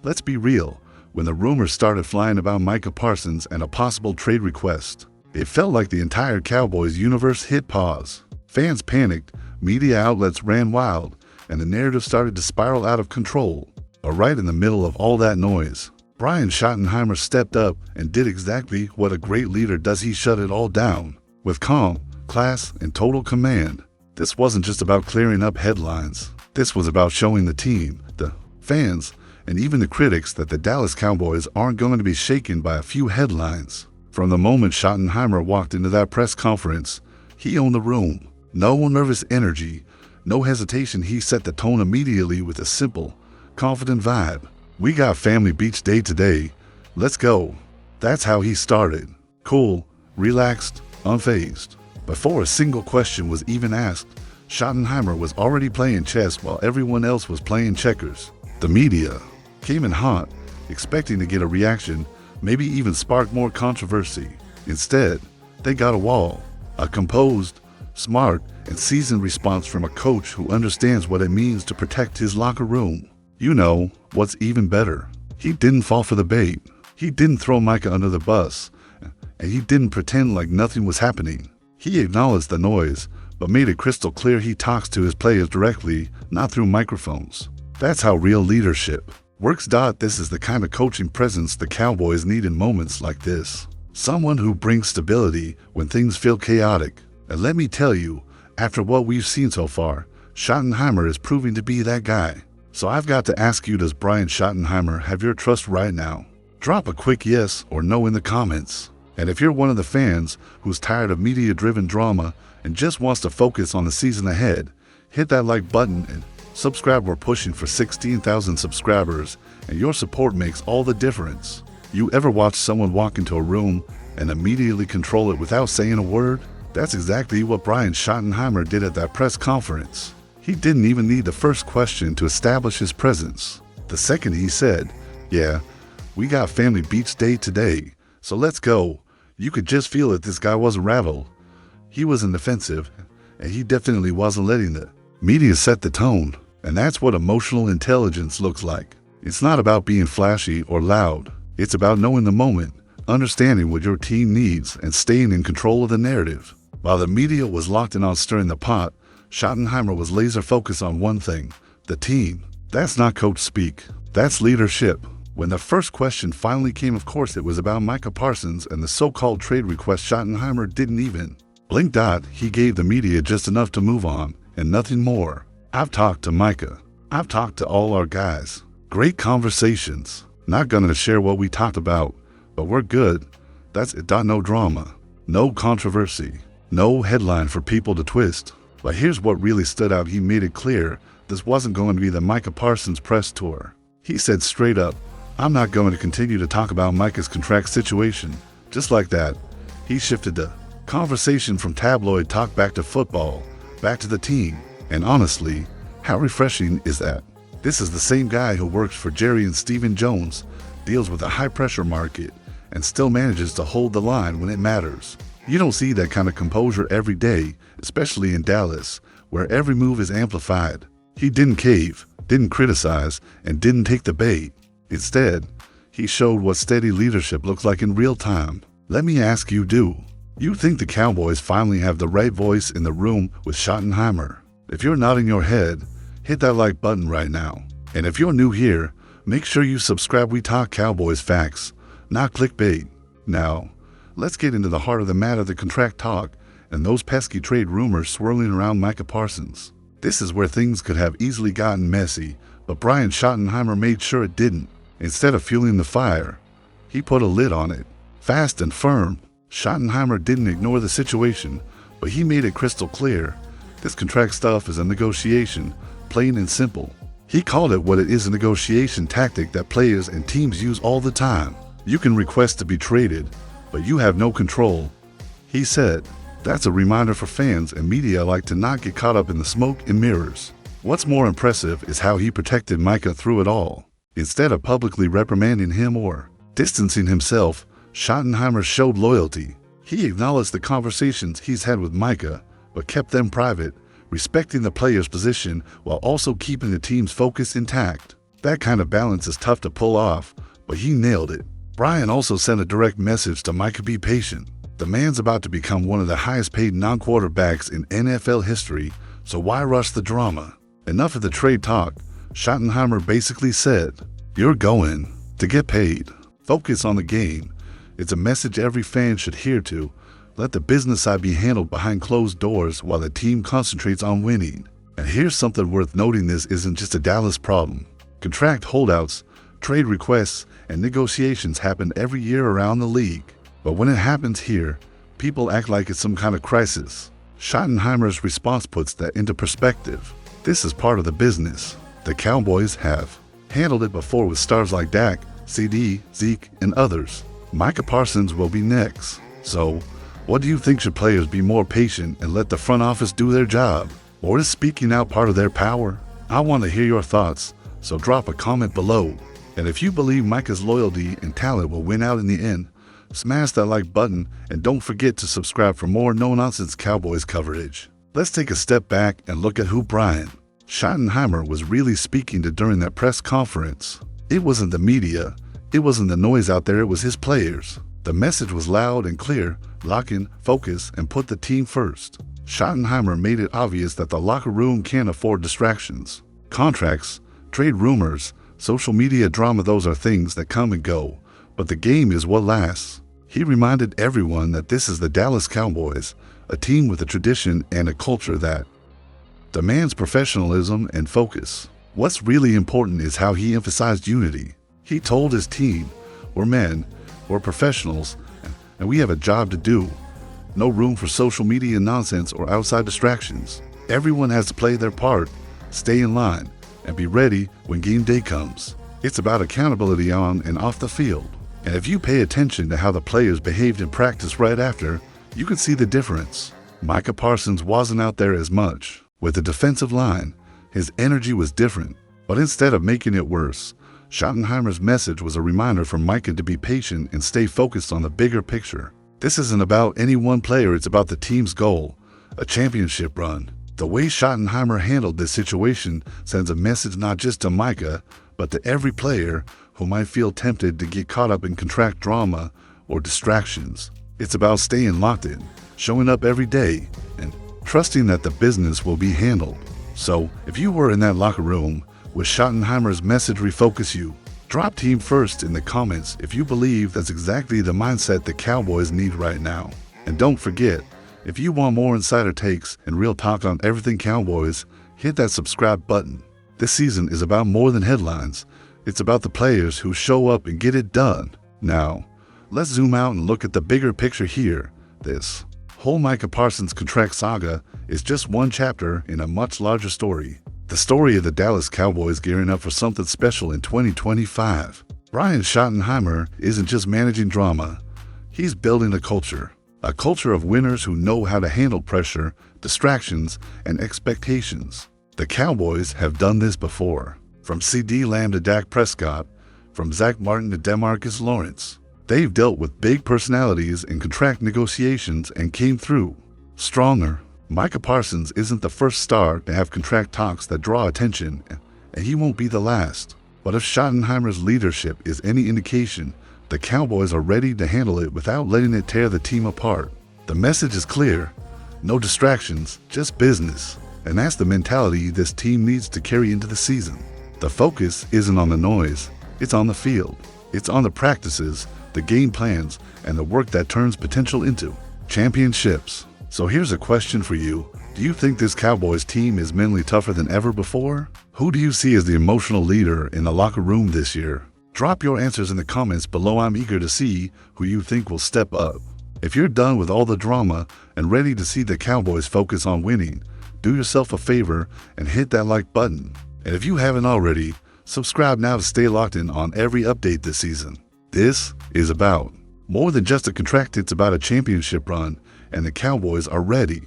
Let's be real, when the rumors started flying about Micah Parsons and a possible trade request, it felt like the entire Cowboys universe hit pause. Fans panicked, media outlets ran wild, and the narrative started to spiral out of control. But right in the middle of all that noise, Brian Schottenheimer stepped up and did exactly what a great leader does. He shut it all down. With calm, class, and total command. This wasn't just about clearing up headlines. This was about showing the team, the fans, and even the critics that the Dallas Cowboys aren't going to be shaken by a few headlines. From the moment Schottenheimer walked into that press conference, he owned the room. No nervous energy, no hesitation. He set the tone immediately with a simple, confident vibe. "We got family beach day today. Let's go." That's how he started. Cool, relaxed, unfazed. Before a single question was even asked, Schottenheimer was already playing chess while everyone else was playing checkers. The media came in hot, expecting to get a reaction, maybe even spark more controversy. Instead, they got a wall, a composed, smart, and seasoned response from a coach who understands what it means to protect his locker room. You know, what's even better? He didn't fall for the bait. He didn't throw Micah under the bus, and he didn't pretend like nothing was happening. He acknowledged the noise, but made it crystal clear he talks to his players directly, not through microphones. That's how real leadership works. This is the kind of coaching presence the Cowboys need in moments like this. Someone who brings stability when things feel chaotic. And let me tell you, after what we've seen so far, Schottenheimer is proving to be that guy. So I've got to ask you, does Brian Schottenheimer have your trust right now? Drop a quick yes or no in the comments. And if you're one of the fans who's tired of media-driven drama and just wants to focus on the season ahead, hit that like button and subscribe. We're pushing for 16,000 subscribers, and your support makes all the difference. You ever watch someone walk into a room and immediately control it without saying a word? That's exactly what Brian Schottenheimer did at that press conference. He didn't even need the first question to establish his presence. The second he said, "Yeah, we got family beach day today, so let's go," you could just feel that this guy wasn't rattled. He wasn't defensive, and he definitely wasn't letting the media set the tone. And that's what emotional intelligence looks like. It's not about being flashy or loud. It's about knowing the moment, understanding what your team needs, and staying in control of the narrative. While the media was locked in on stirring the pot, Schottenheimer was laser focused on one thing: the team. That's not coach speak. That's leadership. When the first question finally came, of course it was about Micah Parsons and the so-called trade request. Schottenheimer didn't even blink. He gave the media just enough to move on, and nothing more. "I've talked to Micah. I've talked to all our guys. Great conversations. Not gonna share what we talked about, but we're good. That's it. No drama. No controversy. No headline for people to twist." But here's what really stood out. He made it clear this wasn't going to be the Micah Parsons press tour. He said straight up, "I'm not going to continue to talk about Micah's contract situation." Just like that, he shifted the conversation from tabloid talk back to football, back to the team. And honestly, how refreshing is that? This is the same guy who works for Jerry and Stephen Jones, deals with a high-pressure market, and still manages to hold the line when it matters. You don't see that kind of composure every day, especially in Dallas, where every move is amplified. He didn't cave, didn't criticize, and didn't take the bait. Instead, he showed what steady leadership looks like in real time. Let me ask you, do you think the Cowboys finally have the right voice in the room with Schottenheimer? If you're nodding your head, hit that like button right now. And if you're new here, make sure you subscribe. We talk Cowboys facts, not clickbait. Now, let's get into the heart of the matter, the contract talk and those pesky trade rumors swirling around Micah Parsons. This is where things could have easily gotten messy, but Brian Schottenheimer made sure it didn't. Instead of fueling the fire, he put a lid on it, fast and firm. Schottenheimer didn't ignore the situation, but he made it crystal clear. This contract stuff is a negotiation, plain and simple. He called it what it is: a negotiation tactic that players and teams use all the time. You can request to be traded, but you have no control. He said, that's a reminder for fans and media alike to not get caught up in the smoke and mirrors. What's more impressive is how he protected Micah through it all. Instead of publicly reprimanding him or distancing himself, Schottenheimer showed loyalty. He acknowledged the conversations he's had with Micah, but kept them private, respecting the player's position while also keeping the team's focus intact. That kind of balance is tough to pull off, but he nailed it. Brian also sent a direct message to Micah: be patient. The man's about to become one of the highest paid non-quarterbacks in NFL history, so why rush the drama? Enough of the trade talk. Shottenheimer basically said, "You're going to get paid. Focus on the game." It's a message every fan should hear to. Let the business side be handled behind closed doors while the team concentrates on winning. And here's something worth noting: this isn't just a Dallas problem. Contract holdouts, trade requests, and negotiations happen every year around the league. But when it happens here, people act like it's some kind of crisis. Schottenheimer's response puts that into perspective. This is part of the business. The Cowboys have handled it before with stars like Dak, CeeDee, Zeke, and others. Micah Parsons will be next. So, what do you think? Should players be more patient and let the front office do their job? Or is speaking out part of their power? I want to hear your thoughts, so drop a comment below. And if you believe Micah's loyalty and talent will win out in the end, smash that like button and don't forget to subscribe for more no-nonsense Cowboys coverage. Let's take a step back and look at who Brian Schottenheimer was really speaking to during that press conference. It wasn't the media, it wasn't the noise out there, it was his players. The message was loud and clear: lock in, focus, and put the team first. Schottenheimer made it obvious that the locker room can't afford distractions. Contracts, trade rumors, social media drama, those are things that come and go, but the game is what lasts. He reminded everyone that this is the Dallas Cowboys, a team with a tradition and a culture that demands professionalism and focus. What's really important is how he emphasized unity. He told his team, "We're men, we're professionals, and we have a job to do. No room for social media nonsense or outside distractions. Everyone has to play their part, stay in line, and be ready when game day comes." It's about accountability on and off the field. And if you pay attention to how the players behaved in practice right after, you can see the difference. Micah Parsons wasn't out there as much. With the defensive line, his energy was different. But instead of making it worse, Schottenheimer's message was a reminder for Micah to be patient and stay focused on the bigger picture. This isn't about any one player, it's about the team's goal, a championship run. The way Schottenheimer handled this situation sends a message not just to Micah, but to every player who might feel tempted to get caught up in contract drama or distractions. It's about staying locked in, showing up every day, and trusting that the business will be handled. So, if you were in that locker room, would Schottenheimer's message refocus you? Drop team first in the comments if you believe that's exactly the mindset the Cowboys need right now. And don't forget, if you want more insider takes and real talk on everything Cowboys, hit that subscribe button. This season is about more than headlines. It's about the players who show up and get it done. Now, let's zoom out and look at the bigger picture here. This whole Micah Parsons contract saga is just one chapter in a much larger story. The story of the Dallas Cowboys gearing up for something special in 2025. Brian Schottenheimer isn't just managing drama, he's building a culture of winners who know how to handle pressure, distractions, and expectations. The Cowboys have done this before. From CeeDee Lamb to Dak Prescott, from Zach Martin to DeMarcus Lawrence. They've dealt with big personalities in contract negotiations and came through stronger. Micah Parsons isn't the first star to have contract talks that draw attention, and he won't be the last. But if Schottenheimer's leadership is any indication, the Cowboys are ready to handle it without letting it tear the team apart. The message is clear: no distractions, just business. And that's the mentality this team needs to carry into the season. The focus isn't on the noise, it's on the field. It's on the practices, the game plans, and the work that turns potential into championships. So here's a question for you. Do you think this Cowboys team is mentally tougher than ever before? Who do you see as the emotional leader in the locker room this year? Drop your answers in the comments below. I'm eager to see who you think will step up. If you're done with all the drama and ready to see the Cowboys focus on winning, do yourself a favor and hit that like button. And if you haven't already, subscribe now to stay locked in on every update this season. This is about more than just a contract, it's about a championship run, and the Cowboys are ready.